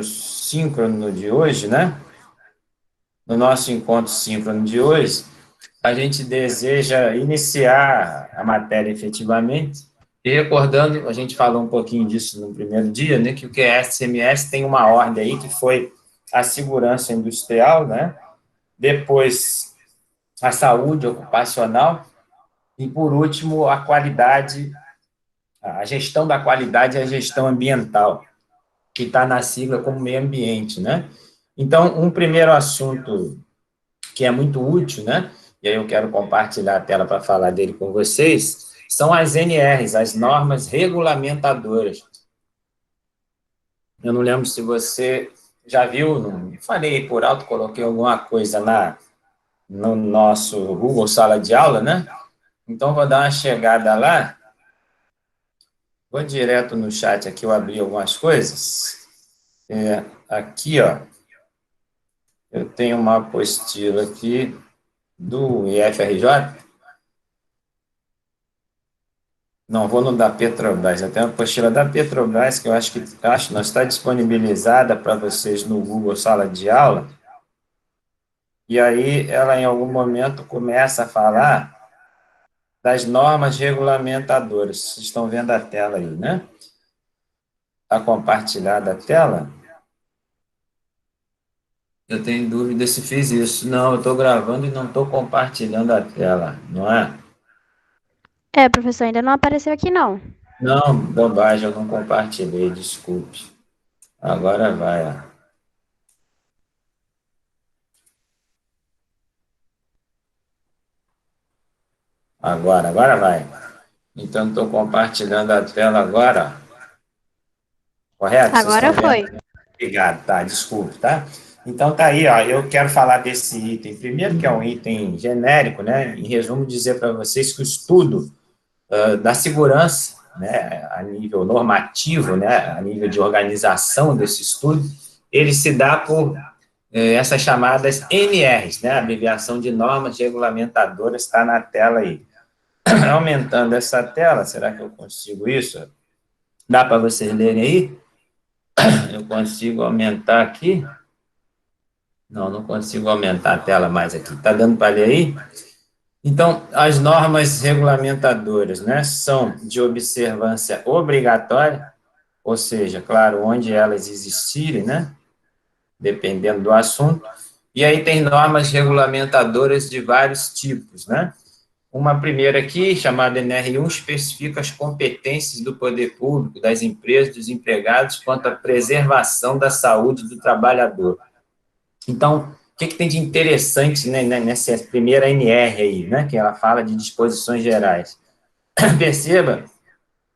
síncrono de hoje, né? No nosso encontro síncrono de hoje, a gente deseja iniciar a matéria efetivamente. E recordando, a gente falou um pouquinho disso no primeiro dia, né? Que o QSMS tem uma ordem aí que foi a segurança industrial, né? Depois, a saúde ocupacional e, por último, a qualidade, a gestão da qualidade e a gestão ambiental, que está na sigla como meio ambiente, né? Então, um primeiro assunto que é muito útil, né? E aí eu quero compartilhar a tela para falar dele com vocês, são as NRs, as normas regulamentadoras. Eu não lembro se você já viu, não falei por alto, coloquei alguma coisa no nosso Google Sala de Aula, né? Então, vou dar uma chegada lá, vou direto no chat aqui, eu abri algumas coisas. Aqui, ó, eu tenho uma apostila aqui do IFRJ. Não, vou no da Petrobras. Eu tenho uma apostila da Petrobras que eu acho que não está disponibilizada para vocês no Google Sala de Aula. E aí ela, em algum momento, começa a falar das normas regulamentadoras. Vocês estão vendo a tela aí, né? Está compartilhada a tela? Eu tenho dúvida se fiz isso. Não, eu estou gravando e não estou compartilhando a tela, não é? É, professor, ainda não apareceu aqui, não. Não, bobagem, eu não compartilhei, desculpe. Agora vai, ó. Agora vai. Então, estou compartilhando a tela agora. Correto? Vocês Agora estão vendo? foi. Obrigado, tá? Desculpe, tá? Então, tá aí, ó. Eu quero falar desse item. Primeiro, que é um item genérico, né? Em resumo, dizer para vocês que o estudo da segurança, né, a nível normativo, né, a nível de organização desse estudo, ele se dá por essas chamadas NRs, né? A abreviação de normas regulamentadoras está na tela aí. Aumentando essa tela, será que eu consigo isso? Dá para vocês lerem aí? Eu consigo aumentar aqui? Não, não consigo aumentar a tela mais aqui. Está dando para ler aí? Então, as normas regulamentadoras, né, são de observância obrigatória, ou seja, claro, onde elas existirem, né, dependendo do assunto. E aí tem normas regulamentadoras de vários tipos, né? Uma primeira aqui, chamada NR1, especifica as competências do poder público, das empresas, dos empregados, quanto à preservação da saúde do trabalhador. Então, o que tem de interessante, né, nessa primeira NR aí, né, que ela fala de disposições gerais? Perceba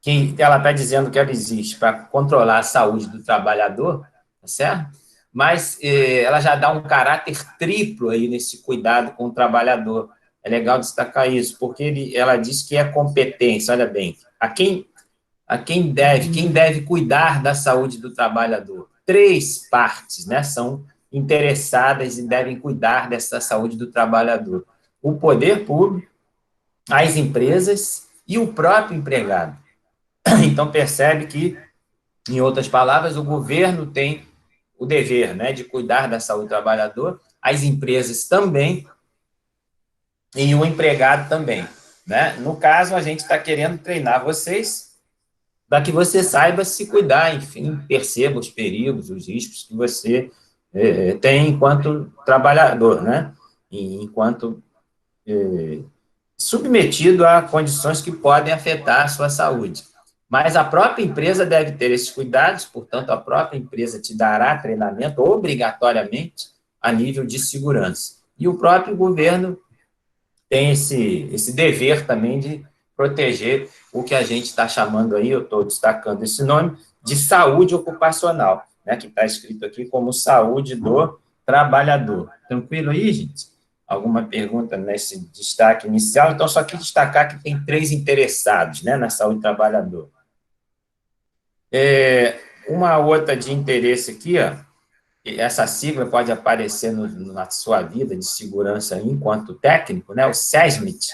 que ela está dizendo que ela existe para controlar a saúde do trabalhador, tá certo? Mas ela já dá um caráter triplo aí nesse cuidado com o trabalhador. É legal destacar isso, porque ela diz que é competência, olha bem, quem deve cuidar da saúde do trabalhador. Três partes, né, são interessadas e devem cuidar dessa saúde do trabalhador: o poder público, as empresas e o próprio empregado. Então, percebe que, em outras palavras, o governo tem o dever, né, de cuidar da saúde do trabalhador, as empresas também e o empregado também, né? No caso, a gente está querendo treinar vocês para que você saiba se cuidar, enfim, perceba os perigos, os riscos que você tem enquanto trabalhador, né? Enquanto submetido a condições que podem afetar a sua saúde. Mas a própria empresa deve ter esses cuidados, portanto, a própria empresa te dará treinamento obrigatoriamente a nível de segurança. E o próprio governo tem esse dever também de proteger o que a gente está chamando aí, eu estou destacando esse nome, de saúde ocupacional, né, que está escrito aqui como saúde do trabalhador. Tranquilo aí, gente? Alguma pergunta nesse destaque inicial? Então, só aqui destacar que tem três interessados, né, na saúde do trabalhador. Uma outra de interesse aqui, ó, essa sigla pode aparecer na sua vida de segurança enquanto técnico, né, o SESMIT.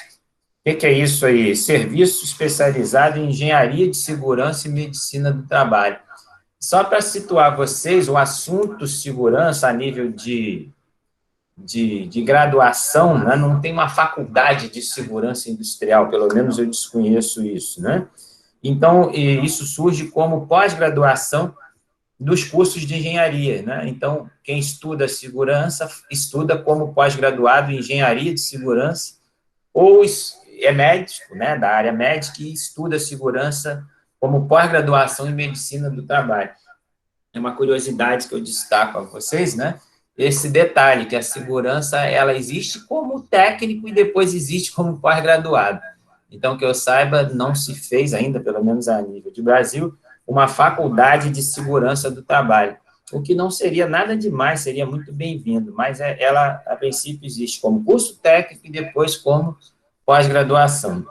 O que é isso aí? Serviço especializado em engenharia de segurança e medicina do trabalho. Só para situar vocês, o assunto segurança a nível de graduação, né, não tem uma faculdade de segurança industrial, pelo menos eu desconheço isso, né? Então, isso surge como pós-graduação dos cursos de engenharia, né? Então, quem estuda segurança, estuda como pós-graduado em engenharia de segurança, ou é médico, né, da área médica, e estuda segurança como pós-graduação em medicina do trabalho. É uma curiosidade que eu destaco a vocês, né? Esse detalhe, que a segurança, ela existe como técnico e depois existe como pós-graduado. Então, que eu saiba, não se fez ainda, pelo menos a nível de Brasil, uma faculdade de segurança do trabalho, o que não seria nada demais, seria muito bem-vindo, mas ela, a princípio, existe como curso técnico e depois como pós-graduação.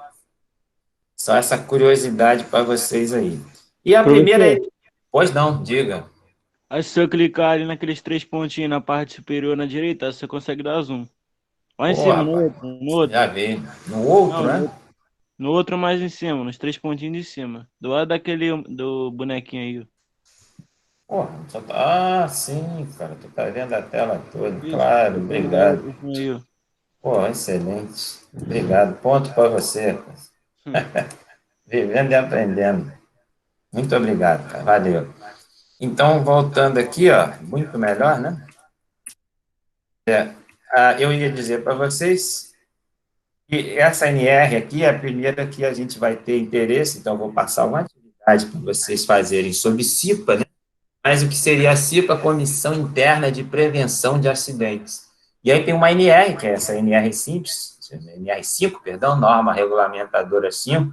Só essa curiosidade para vocês aí. E a primeira... Professor, Pois não, diga. aí se eu clicar ali naqueles três pontinhos na parte superior na direita, você consegue dar zoom. Lá em Pô, cima, no rapaz, outro, no já outro. vi. No outro, Não, no né? outro. No outro mais em cima, nos três pontinhos de cima. Do lado daquele do bonequinho aí. Ó. Pô, só tá... Ah, sim, cara, tu tá vendo a tela toda. Isso, Claro, clicando no obrigado. outro aí, ó. Pô, excelente. Obrigado. Ponto para você, cara. Hum. Vivendo e aprendendo. Muito obrigado, cara. Valeu. Então, voltando aqui, ó, muito melhor, né? Eu ia dizer para vocês que essa NR aqui é a primeira que a gente vai ter interesse, então vou passar uma atividade para vocês fazerem sobre CIPA, né? Mas o que seria a CIPA, Comissão Interna de Prevenção de Acidentes. E aí tem uma NR, que é essa NR simples, NR5, perdão, norma regulamentadora 5,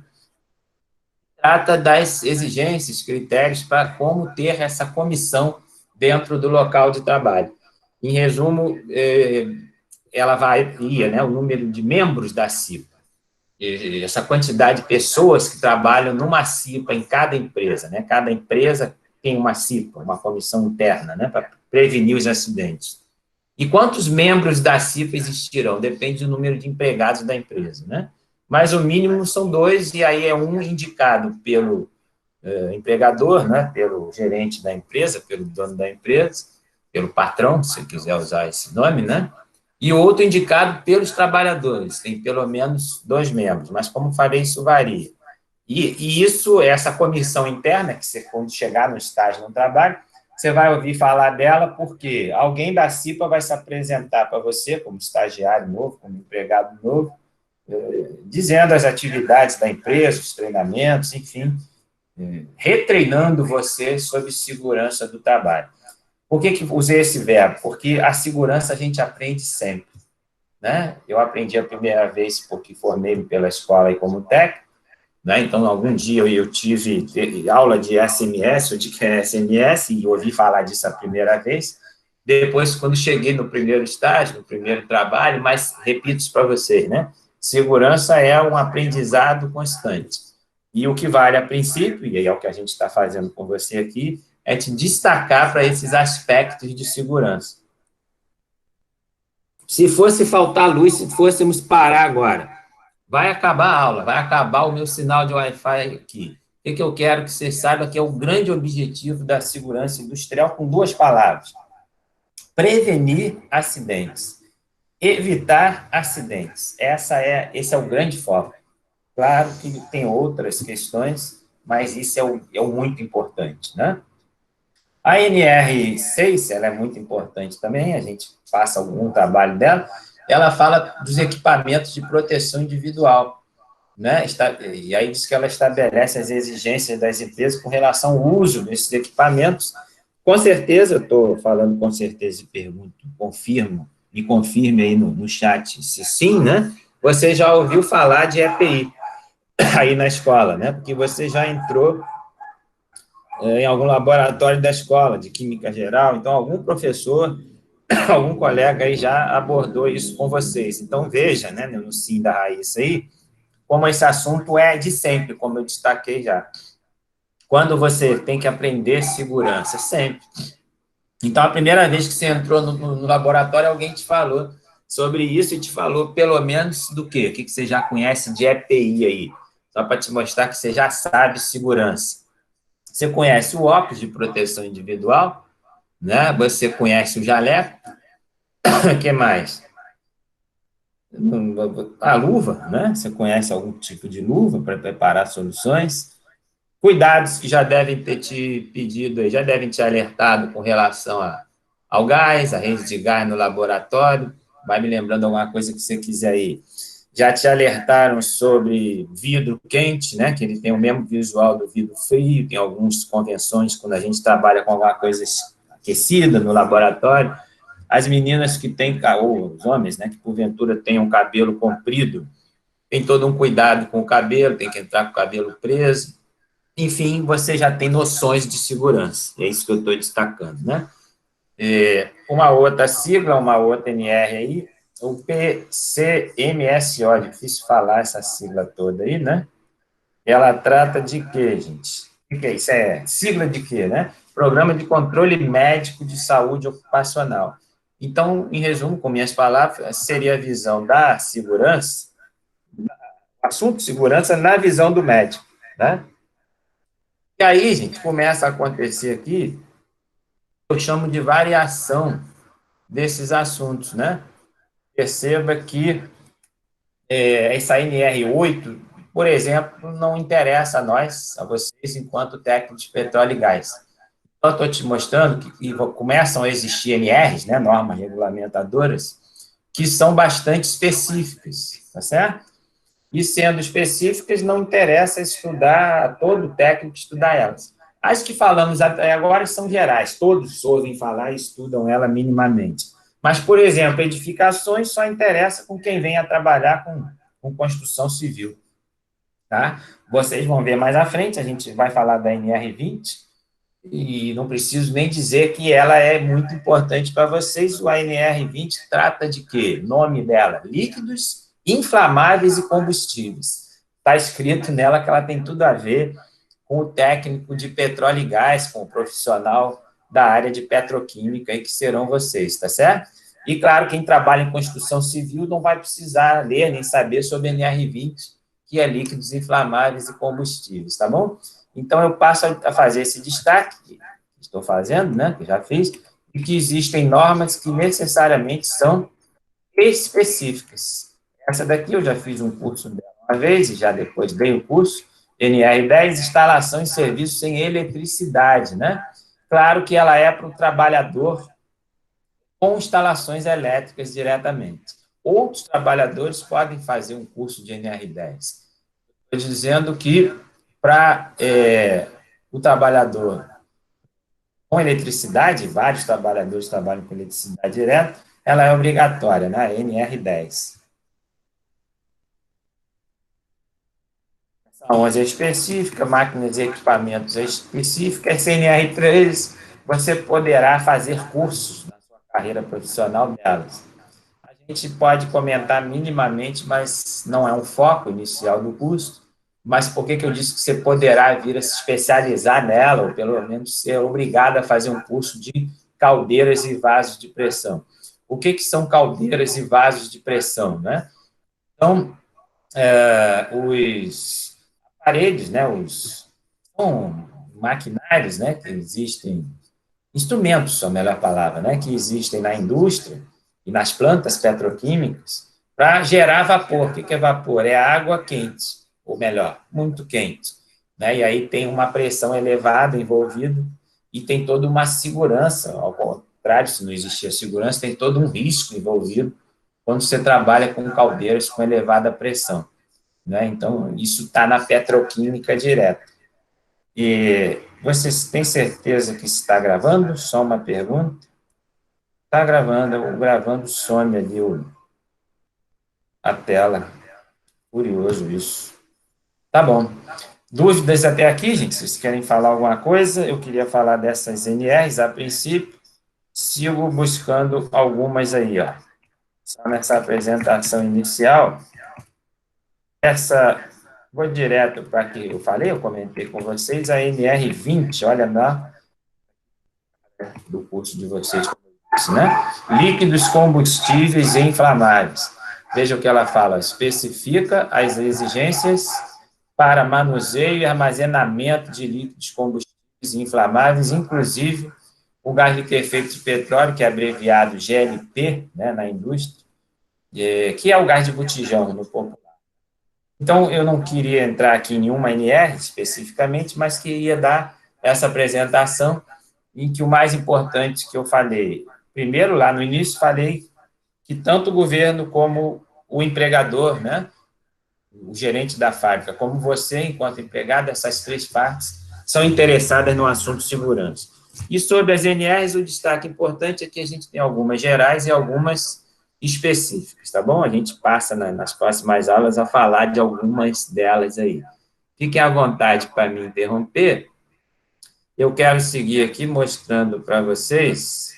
trata das exigências, critérios para como ter essa comissão dentro do local de trabalho. Em resumo, ela varia, né, o número de membros da CIPA, essa quantidade de pessoas que trabalham numa CIPA em cada empresa, né? Cada empresa tem uma CIPA, uma comissão interna, né, para prevenir os acidentes. E quantos membros da CIPA existirão? Depende do número de empregados da empresa, né? Mas o mínimo são dois, e aí é um indicado pelo empregador, né, pelo gerente da empresa, pelo dono da empresa, pelo patrão, se quiser usar esse nome, né? E outro indicado pelos trabalhadores, tem pelo menos dois membros, mas como falei, isso varia. E isso, essa comissão interna, que você, quando chegar no estágio no trabalho, você vai ouvir falar dela porque alguém da CIPA vai se apresentar para você como estagiário novo, como empregado novo, dizendo as atividades da empresa, os treinamentos, enfim, retreinando você sobre segurança do trabalho. Por que usei esse verbo? Porque a segurança a gente aprende sempre, né? Eu aprendi a primeira vez porque formei-me pela escola aí como técnico, né? Então, algum dia eu tive aula de SMS, ou de que é SMS, e ouvi falar disso a primeira vez. Depois, quando cheguei no primeiro estágio, no primeiro trabalho, mas repito isso para vocês, né? Segurança é um aprendizado constante. E o que vale a princípio, e é o que a gente está fazendo com você aqui, é te destacar para esses aspectos de segurança. Se fosse faltar luz, se fôssemos parar agora, vai acabar a aula, vai acabar o meu sinal de Wi-Fi aqui. O que eu quero que você saiba que é o grande objetivo da segurança industrial com duas palavras: prevenir acidentes, evitar acidentes. Esse é o grande foco. Claro que tem outras questões, mas isso é o muito importante, né? A NR6, ela é muito importante também, a gente passa algum trabalho dela, ela fala dos equipamentos de proteção individual, né? E aí diz que ela estabelece as exigências das empresas com relação ao uso desses equipamentos. Com certeza, eu estou falando com certeza e pergunto, me confirme aí no chat se sim, né? Você já ouviu falar de EPI aí na escola, né? Porque você já entrou em algum laboratório da escola, de química geral, então algum professor, algum colega aí já abordou isso com vocês. Então veja, né, no Sim da Raíssa aí, como esse assunto é de sempre, como eu destaquei já. Quando você tem que aprender segurança, sempre. Então, a primeira vez que você entrou no laboratório, alguém te falou sobre isso e te falou pelo menos do quê? O que você já conhece de EPI aí? Só para te mostrar que você já sabe segurança. Você conhece o óculos de proteção individual, né? Você conhece o jaleco, o que mais? A luva, né? Você conhece algum tipo de luva para preparar soluções? Cuidados que já devem ter te pedido, já devem te alertado com relação ao gás, a rede de gás no laboratório. Vai me lembrando alguma coisa que você quiser aí. Já te alertaram sobre vidro quente, né? Que ele tem o mesmo visual do vidro frio, tem algumas convenções quando a gente trabalha com alguma coisa aquecida no laboratório. As meninas que têm, ou os homens, né? Que porventura têm um cabelo comprido, tem todo um cuidado com o cabelo, tem que entrar com o cabelo preso. Enfim, você já tem noções de segurança, é isso que eu estou destacando, né? Uma outra sigla, uma outra NR aí, o PCMSO, difícil falar essa sigla toda aí, né? Ela trata de quê, gente? O que é isso? É sigla de quê, né? Programa de Controle Médico de Saúde Ocupacional. Então, em resumo, com minhas palavras, seria a visão da segurança, assunto de segurança na visão do médico, né? E aí, gente, começa a acontecer aqui, eu chamo de variação desses assuntos, né? Perceba que essa NR8, por exemplo, não interessa a nós, a vocês, enquanto técnicos de petróleo e gás. Então, eu estou te mostrando que começam a existir NRs, né, normas regulamentadoras, que são bastante específicas, tá certo? E sendo específicas, não interessa estudar, todo técnico estudar elas. As que falamos até agora são gerais, todos ouvem falar e estudam ela minimamente. Mas, por exemplo, edificações só interessa com quem venha trabalhar com construção civil. Tá? Vocês vão ver mais à frente, a gente vai falar da NR20, e não preciso nem dizer que ela é muito importante para vocês. O ANR20 trata de quê? Nome dela, líquidos, inflamáveis e combustíveis. Está escrito nela que ela tem tudo a ver com o técnico de petróleo e gás, com o profissional da área de petroquímica, que serão vocês, tá certo? E, claro, quem trabalha em construção civil não vai precisar ler nem saber sobre NR20, que é líquidos inflamáveis e combustíveis, tá bom? Então, eu passo a fazer esse destaque, que estou fazendo, né, que já fiz, e que existem normas que necessariamente são específicas. Essa daqui eu já fiz um curso dela uma vez, e já depois dei o curso, NR10, instalação e serviço sem eletricidade, né? Claro que ela é para o trabalhador com instalações elétricas diretamente. Outros trabalhadores podem fazer um curso de NR10. Estou dizendo que para o trabalhador com eletricidade, vários trabalhadores trabalham com eletricidade direta, ela é obrigatória, né? NR10. Essa 11 é específica, máquinas e equipamentos é específica, essa NR3 você poderá fazer cursos na sua carreira profissional delas. A gente pode comentar minimamente, mas não é um foco inicial do curso. Mas por que eu disse que você poderá vir a se especializar nela, ou pelo menos ser obrigado a fazer um curso de caldeiras e vasos de pressão? O que são caldeiras e vasos de pressão, né? Então, os aparelhos, né, são maquinários, né, que existem, instrumentos, é a melhor palavra, né, que existem na indústria e nas plantas petroquímicas para gerar vapor. O que é vapor? É água quente, ou melhor, muito quente, né? E aí tem uma pressão elevada envolvida e tem toda uma segurança, ao contrário, se não existia segurança, tem todo um risco envolvido quando você trabalha com caldeiras com elevada pressão, né? Então, isso está na petroquímica direto. E vocês têm certeza que está gravando? Só uma pergunta. Está gravando, o gravando some ali a tela. Curioso isso. Tá bom. Dúvidas até aqui, gente? Vocês querem falar alguma coisa? Eu queria falar dessas NRs a princípio. Sigo buscando algumas aí, ó. Só nessa apresentação inicial. Vou direto para que eu falei, eu comentei com vocês, a NR20, olha lá, do curso de vocês, né? Líquidos combustíveis e inflamáveis. Veja o que ela fala, especifica as exigências para manuseio e armazenamento de líquidos combustíveis inflamáveis, inclusive o gás liquefeito de petróleo, que é abreviado GLP, né, na indústria, que é o gás de botijão no popular. Então, eu não queria entrar aqui em nenhuma NR especificamente, mas queria dar essa apresentação em que o mais importante que eu falei, primeiro, lá no início, falei que tanto o governo como o empregador, né, o gerente da fábrica, como você, enquanto empregado, essas três partes são interessadas no assunto segurança. E sobre as NRs, o destaque importante é que a gente tem algumas gerais e algumas específicas, tá bom? A gente passa nas próximas aulas a falar de algumas delas aí. Fiquem à vontade para me interromper. Eu quero seguir aqui mostrando para vocês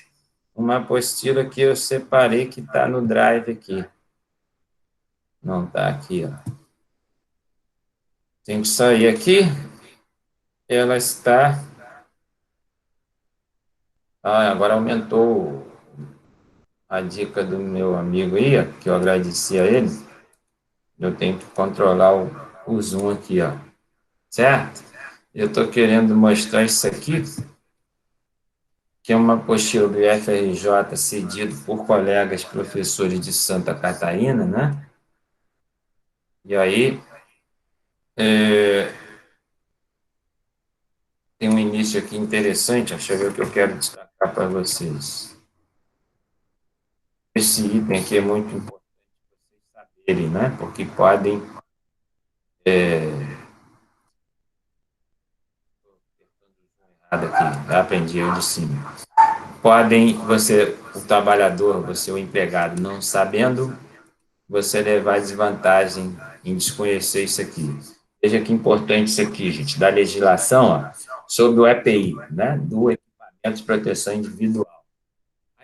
uma apostila que eu separei que está no Drive aqui. Não está aqui, ó. Tem que sair aqui. Ela está... agora aumentou a dica do meu amigo aí, ó, que eu agradeci a ele. Eu tenho que controlar o zoom aqui, ó. Certo? Eu estou querendo mostrar isso aqui, que é uma apostila do FRJ cedido por colegas professores de Santa Catarina, né? E aí, tem um início aqui interessante, deixa eu ver o que eu quero destacar para vocês. Esse item aqui é muito importante vocês saberem, né? Porque podem... aqui, aprendi eu de cima. Podem, você, o trabalhador, você, o empregado, não sabendo, você levar desvantagem em desconhecer isso aqui. Veja que importante isso aqui, gente, da legislação, ó, sobre o EPI, né, do equipamento de proteção individual.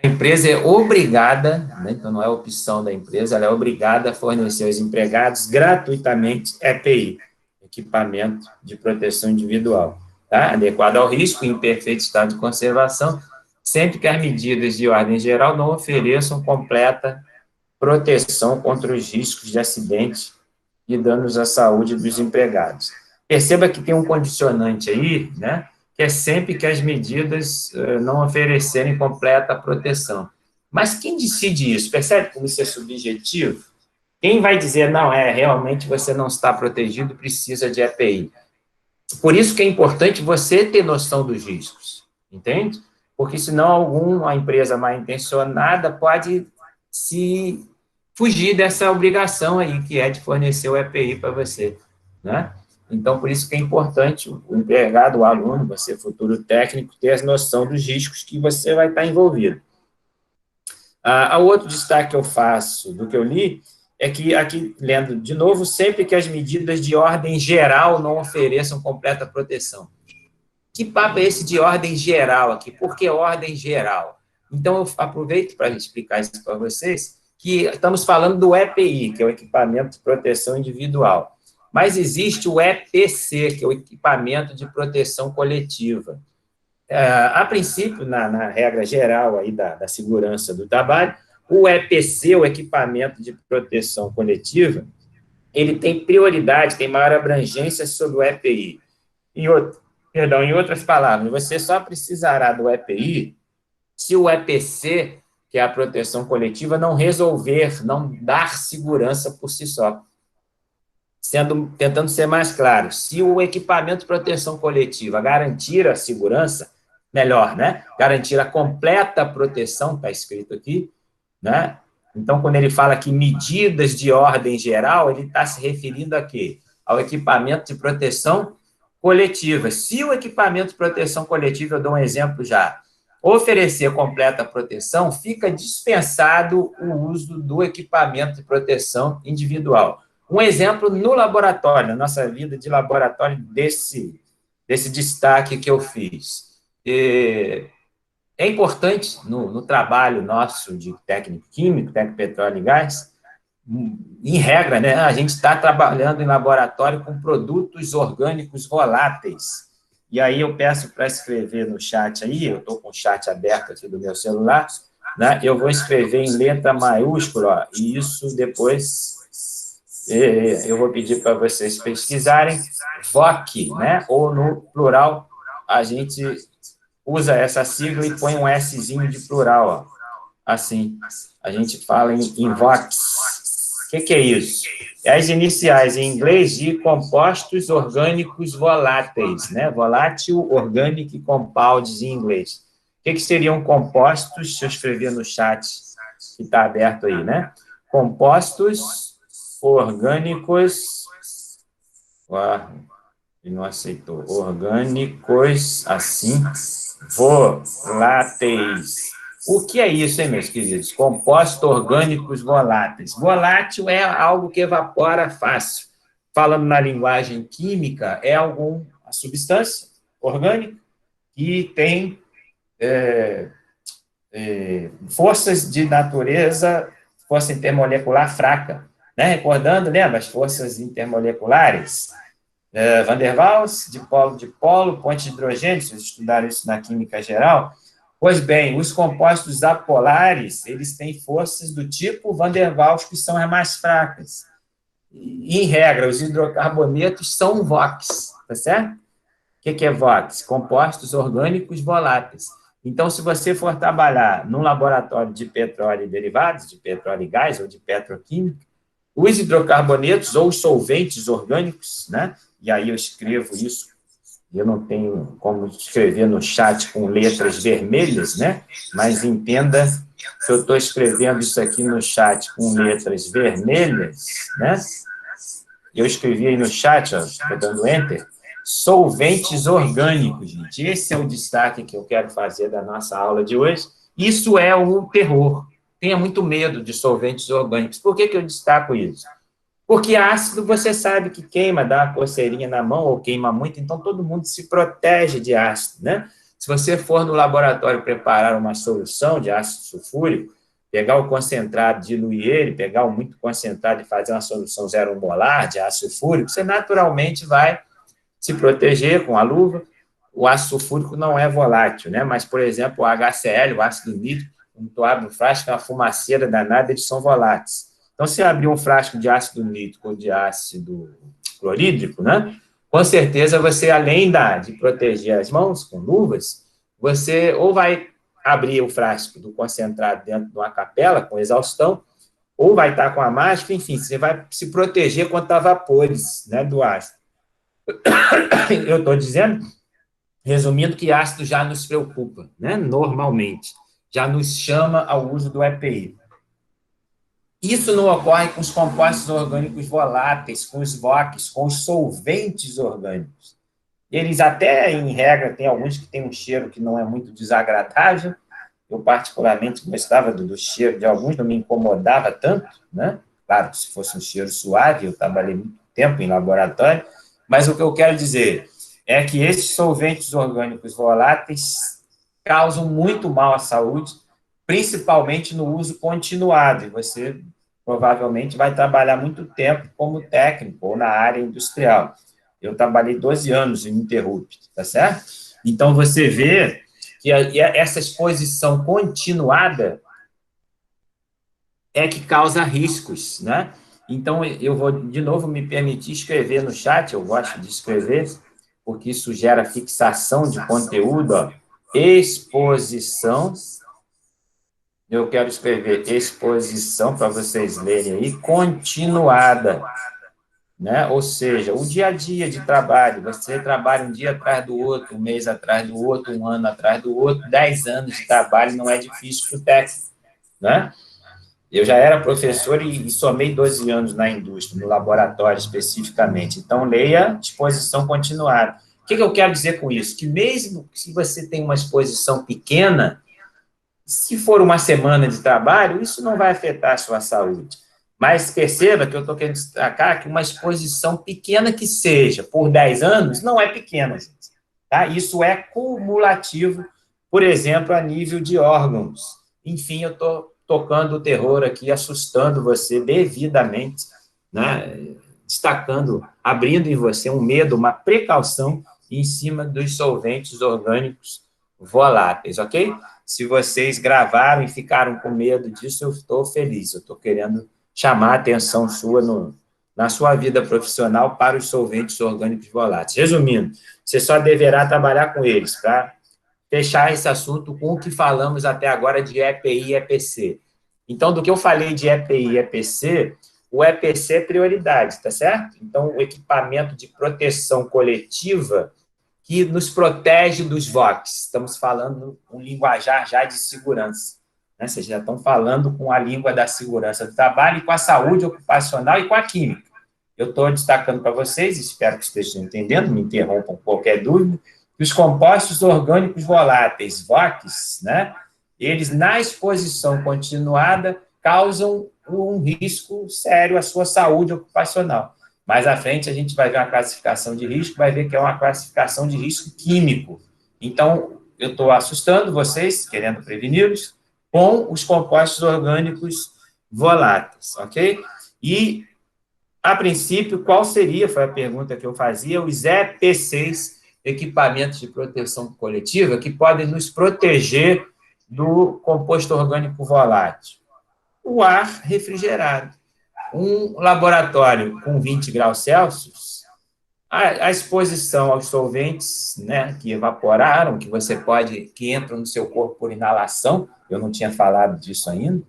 A empresa é obrigada, né, então não é opção da empresa, ela é obrigada a fornecer aos empregados gratuitamente EPI, equipamento de proteção individual, tá? Adequado ao risco, em perfeito estado de conservação, sempre que as medidas de ordem geral não ofereçam completa proteção contra os riscos de acidente e danos à saúde dos empregados. Perceba que tem um condicionante aí, né, que é sempre que as medidas não oferecerem completa proteção. Mas quem decide isso? Percebe como isso é subjetivo? Quem vai dizer, não, realmente você não está protegido, precisa de EPI? Por isso que é importante você ter noção dos riscos, entende? Porque senão a empresa mal intencionada pode se fugir dessa obrigação aí, que é de fornecer o EPI para você, né? Então, por isso que é importante o empregado, o aluno, você, futuro técnico, ter a noção dos riscos que você vai estar envolvido. O outro destaque que eu faço do que eu li é que, aqui, lendo de novo, sempre que as medidas de ordem geral não ofereçam completa proteção. Que papo é esse de ordem geral aqui? Por que ordem geral? Então, eu aproveito para explicar isso para vocês, que estamos falando do EPI, que é o equipamento de proteção individual. Mas existe o EPC, que é o equipamento de proteção coletiva. A princípio, na regra geral aí da segurança do trabalho, o EPC, o equipamento de proteção coletiva, ele tem prioridade, tem maior abrangência sobre o EPI. Em outras palavras, você só precisará do EPI se o EPC, que é a proteção coletiva, não resolver, não dar segurança por si só. Tentando ser mais claro, se o equipamento de proteção coletiva garantir a segurança, melhor, né? Garantir a completa proteção, está escrito aqui, né? Então, quando ele fala que medidas de ordem geral, ele está se referindo a quê? Ao equipamento de proteção coletiva. Se o equipamento de proteção coletiva, eu dou um exemplo já, oferecer completa proteção, fica dispensado o uso do equipamento de proteção individual. Um exemplo no laboratório, na nossa vida de laboratório, desse destaque que eu fiz. É importante, no trabalho nosso de técnico químico, técnico petróleo e gás, em regra, né, a gente está trabalhando em laboratório com produtos orgânicos voláteis. E aí eu peço para escrever no chat aí, eu estou com o chat aberto aqui do meu celular, né, eu vou escrever em letra maiúscula, ó, e isso depois eu vou pedir para vocês pesquisarem, VOC, né, ou no plural, a gente usa essa sigla e põe um Szinho de plural, ó. Assim, a gente fala em VOX. O que é isso? É as iniciais em inglês de compostos orgânicos voláteis, né? Volátil Organic Compounds em inglês. O que seriam compostos? Deixa eu escrever no chat, que está aberto aí, né? Compostos orgânicos... Ele não aceitou. Orgânicos, assim, voláteis. O que é isso, hein, meus queridos? Compostos orgânicos voláteis. Volátil é algo que evapora fácil. Falando na linguagem química, é alguma substância orgânica que tem forças de natureza, força intermolecular fraca. Né? Recordando, lembra as forças intermoleculares? Van der Waals, dipolo, ponte de hidrogênio, vocês estudaram isso na química geral. Pois bem, os compostos apolares, eles têm forças do tipo Van der Waals, que são as mais fracas. E, em regra, os hidrocarbonetos são VOX, tá certo? O que é VOX? Compostos orgânicos voláteis. Então, se você for trabalhar num laboratório de petróleo e derivados, de petróleo e gás ou de petroquímica, os hidrocarbonetos ou os solventes orgânicos, né? E aí eu escrevo isso, eu não tenho como escrever no chat com letras vermelhas, né? Mas entenda que eu estou escrevendo isso aqui no chat com letras vermelhas, né? Eu escrevi aí no chat, estou dando Enter, solventes orgânicos, gente. Esse é o destaque que eu quero fazer da nossa aula de hoje. Isso é o terror. Tenha muito medo de solventes orgânicos. Por que eu destaco isso? Porque ácido, você sabe que queima, dá uma coceirinha na mão ou queima muito, então todo mundo se protege de ácido, né? Se você for no laboratório preparar uma solução de ácido sulfúrico, pegar o concentrado, diluir ele, pegar o muito concentrado e fazer uma solução 0,1 molar de ácido sulfúrico, você naturalmente vai se proteger com a luva. O ácido sulfúrico não é volátil, né? Mas, por exemplo, o HCl, o ácido nítrico, quando tu abre um frasco, é uma fumaceira danada, eles são voláteis. Então, se abrir um frasco de ácido nítrico ou de ácido clorídrico, né? Com certeza você, além de proteger as mãos com luvas, você ou vai abrir o frasco do concentrado dentro de uma capela com exaustão, ou vai estar com a máscara, enfim, você vai se proteger contra vapores, né, do ácido. Eu estou dizendo, resumindo, que ácido já nos preocupa, né, normalmente, já nos chama ao uso do EPI. Isso não ocorre com os compostos orgânicos voláteis, com os VOCs, com os solventes orgânicos. Eles até, em regra, tem alguns que têm um cheiro que não é muito desagradável. Eu, particularmente, gostava do cheiro de alguns, não me incomodava tanto, né? Claro, se fosse um cheiro suave, eu trabalhei muito tempo em laboratório, mas o que eu quero dizer é que esses solventes orgânicos voláteis causam muito mal à saúde, principalmente no uso continuado, e você provavelmente vai trabalhar muito tempo como técnico ou na área industrial. Eu trabalhei 12 anos em Interrupt, tá certo? Então, você vê que essa exposição continuada é que causa riscos, né? Então, eu vou, de novo, me permitir escrever no chat, eu gosto de escrever, porque isso gera fixação de conteúdo, ó. Exposição, eu quero escrever exposição para vocês lerem aí, continuada, né? Ou seja, o dia a dia de trabalho, você trabalha um dia atrás do outro, um mês atrás do outro, um ano atrás do outro, 10 anos de trabalho não é difícil para o técnico, né? Eu já era professor e somei 12 anos na indústria, no laboratório especificamente, então leia exposição continuada. O que eu quero dizer com isso? Que mesmo se você tem uma exposição pequena, se for uma semana de trabalho, isso não vai afetar a sua saúde. Mas perceba que eu estou querendo destacar que uma exposição pequena que seja, por 10 anos, não é pequena, gente. Tá? Isso é cumulativo, por exemplo, a nível de órgãos. Enfim, eu estou tocando o terror aqui, assustando você devidamente, né? Destacando, abrindo em você um medo, uma precaução em cima dos solventes orgânicos voláteis, ok? Se vocês gravaram e ficaram com medo disso, eu estou feliz, eu estou querendo chamar a atenção sua na sua vida profissional para os solventes orgânicos voláteis. Resumindo, você só deverá trabalhar com eles, para fechar esse assunto com o que falamos até agora de EPI e EPC. Então, do que eu falei de EPI e EPC, o EPC é prioridade, tá certo? Então, o equipamento de proteção coletiva que nos protege dos VOCs. Estamos falando um linguajar já de segurança, né? Vocês já estão falando com a língua da segurança do trabalho e com a saúde ocupacional e com a química. Eu estou destacando para vocês, espero que estejam entendendo, me interrompam qualquer dúvida, que os compostos orgânicos voláteis, VOCs, né, eles, na exposição continuada, causam um risco sério à sua saúde ocupacional. Mais à frente, a gente vai ver uma classificação de risco, vai ver que é uma classificação de risco químico. Então, eu estou assustando vocês, querendo preveni-los, com os compostos orgânicos voláteis, ok? E, a princípio, qual seria, foi a pergunta que eu fazia, os EPCs, equipamentos de proteção coletiva, que podem nos proteger do composto orgânico volátil? O ar refrigerado. Um laboratório com 20 graus Celsius, a exposição aos solventes, né, que evaporaram, que entram no seu corpo por inalação, eu não tinha falado disso ainda,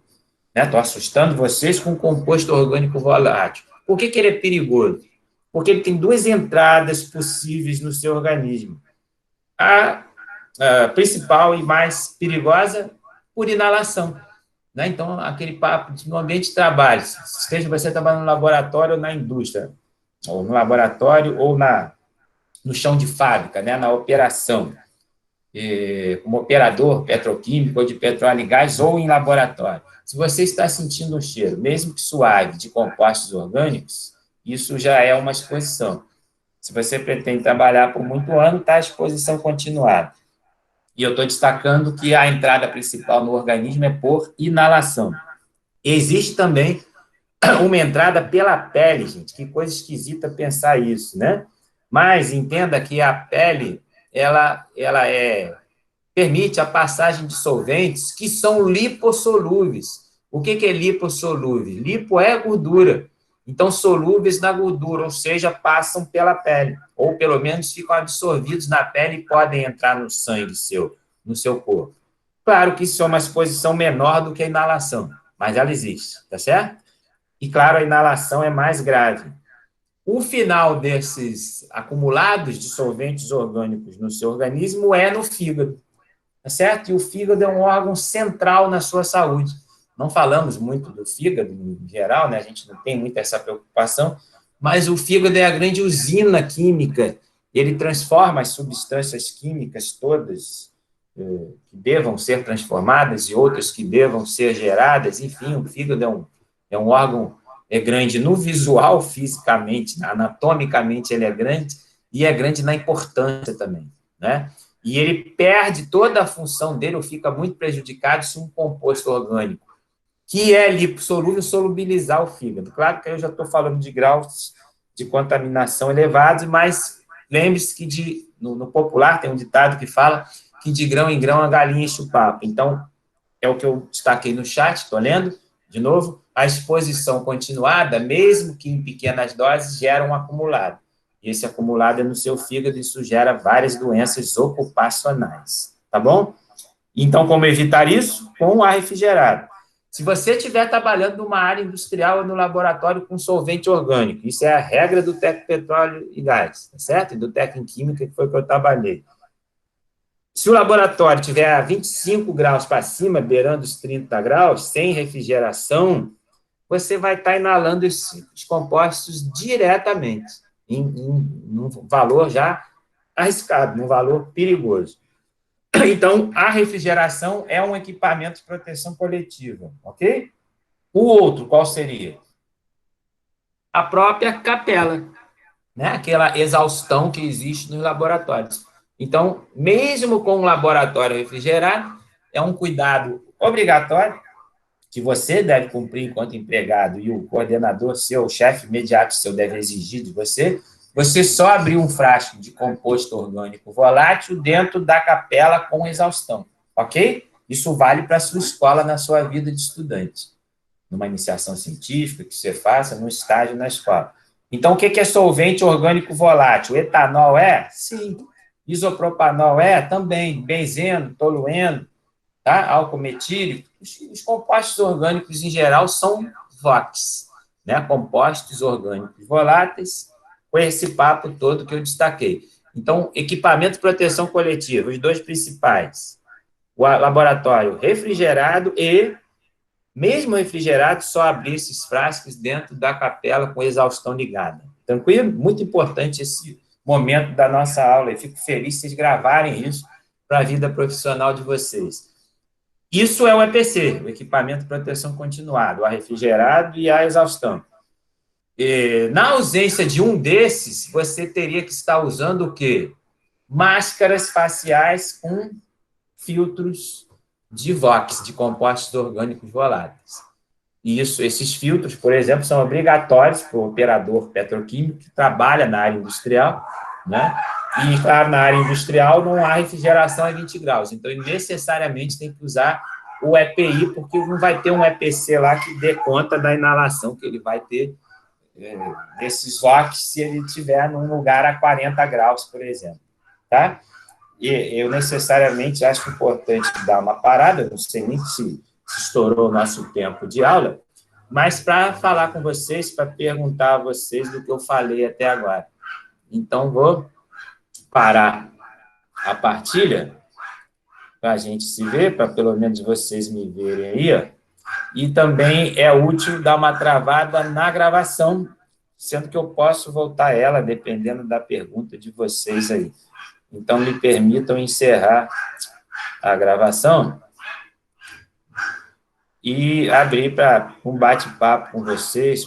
né, estou assustando vocês com o composto orgânico volátil. Por que ele é perigoso? Porque ele tem duas entradas possíveis no seu organismo. A principal e mais perigosa, por inalação. Né? Então, aquele papo no ambiente de trabalho, seja você trabalhando no laboratório ou na indústria, ou no laboratório ou no chão de fábrica, né? Na operação, como operador petroquímico ou de petróleo e gás, ou em laboratório. Se você está sentindo um cheiro, mesmo que suave, de compostos orgânicos, isso já é uma exposição. Se você pretende trabalhar por muito ano, está a exposição continuada. E eu estou destacando que a entrada principal no organismo é por inalação. Existe também uma entrada pela pele, gente. Que coisa esquisita pensar isso, né? Mas entenda que a pele, ela permite a passagem de solventes que são lipossolúveis. O que é lipossolúvel? Lipo é gordura. Então, solúveis na gordura, ou seja, passam pela pele, ou pelo menos ficam absorvidos na pele e podem entrar no sangue no seu corpo. Claro que isso é uma exposição menor do que a inalação, mas ela existe, tá certo? E, claro, a inalação é mais grave. O final desses acumulados de solventes orgânicos no seu organismo é no fígado, tá certo? E o fígado é um órgão central na sua saúde. Não falamos muito do fígado, em geral, né? A gente não tem muito essa preocupação, mas o fígado é a grande usina química, ele transforma as substâncias químicas todas que devam ser transformadas e outras que devam ser geradas, enfim, o fígado é um órgão grande no visual, fisicamente, anatomicamente ele é grande, e é grande na importância também, né? E ele perde toda a função dele, ou fica muito prejudicado se um composto orgânico que é lipossolúvel, solubilizar o fígado. Claro que eu já estou falando de graus de contaminação elevados, mas lembre-se que no popular tem um ditado que fala que de grão em grão a galinha enche o papo. Então, é o que eu destaquei no chat, estou lendo, de novo, a exposição continuada, mesmo que em pequenas doses, gera um acumulado. E esse acumulado é no seu fígado, isso gera várias doenças ocupacionais, tá bom? Então, como evitar isso? Com o ar refrigerado. Se você estiver trabalhando numa área industrial ou no laboratório com solvente orgânico, isso é a regra do Tec Petróleo e Gás, tá certo? E do Tec em Química, que foi que eu trabalhei. Se o laboratório tiver a 25 graus para cima, beirando os 30 graus, sem refrigeração, você vai estar inalando esses compostos diretamente, num valor já arriscado, num valor perigoso. Então, a refrigeração é um equipamento de proteção coletiva, ok? O outro, qual seria? A própria capela, né? Aquela exaustão que existe nos laboratórios. Então, mesmo com um laboratório refrigerado, é um cuidado obrigatório que você deve cumprir enquanto empregado e o coordenador seu, o chefe imediato seu, deve exigir de você. Você só abrir um frasco de composto orgânico volátil dentro da capela com exaustão, ok? Isso vale para a sua escola na sua vida de estudante. numa iniciação científica que você faça, num estágio na escola. Então, o que é solvente orgânico volátil? Etanol é? Sim. Isopropanol é? Também. Benzeno, tolueno, tá? Álcool metílico. Os compostos orgânicos, em geral, são VOCs, né? Compostos orgânicos voláteis, com esse papo todo que eu destaquei. Então, equipamento de proteção coletiva, os dois principais. O laboratório refrigerado e, mesmo refrigerado, só abrir esses frascos dentro da capela com exaustão ligada. Tranquilo? Muito importante esse momento da nossa aula. Eu fico feliz se vocês gravarem isso para a vida profissional de vocês. Isso é o EPC, o equipamento de proteção continuada, o ar refrigerado e a exaustão. E, na ausência de um desses, você teria que estar usando o quê? Máscaras faciais com filtros de VOCs, de compostos orgânicos voláteis. Esses filtros, por exemplo, são obrigatórios para o operador petroquímico que trabalha na área industrial, né? E, claro, na área industrial não há refrigeração a 20 graus, então ele necessariamente tem que usar o EPI, porque não vai ter um EPC lá que dê conta da inalação que ele vai ter desses VOCs se ele estiver num lugar a 40 graus, por exemplo, tá? E eu necessariamente acho importante dar uma parada, não sei nem se estourou o nosso tempo de aula, mas para falar com vocês, para perguntar a vocês do que eu falei até agora. Então, vou parar a partilha para a gente se ver, para pelo menos vocês me verem aí, ó. E também é útil dar uma travada na gravação, sendo que eu posso voltar ela, dependendo da pergunta de vocês aí. Então, me permitam encerrar a gravação e abrir para um bate-papo com vocês,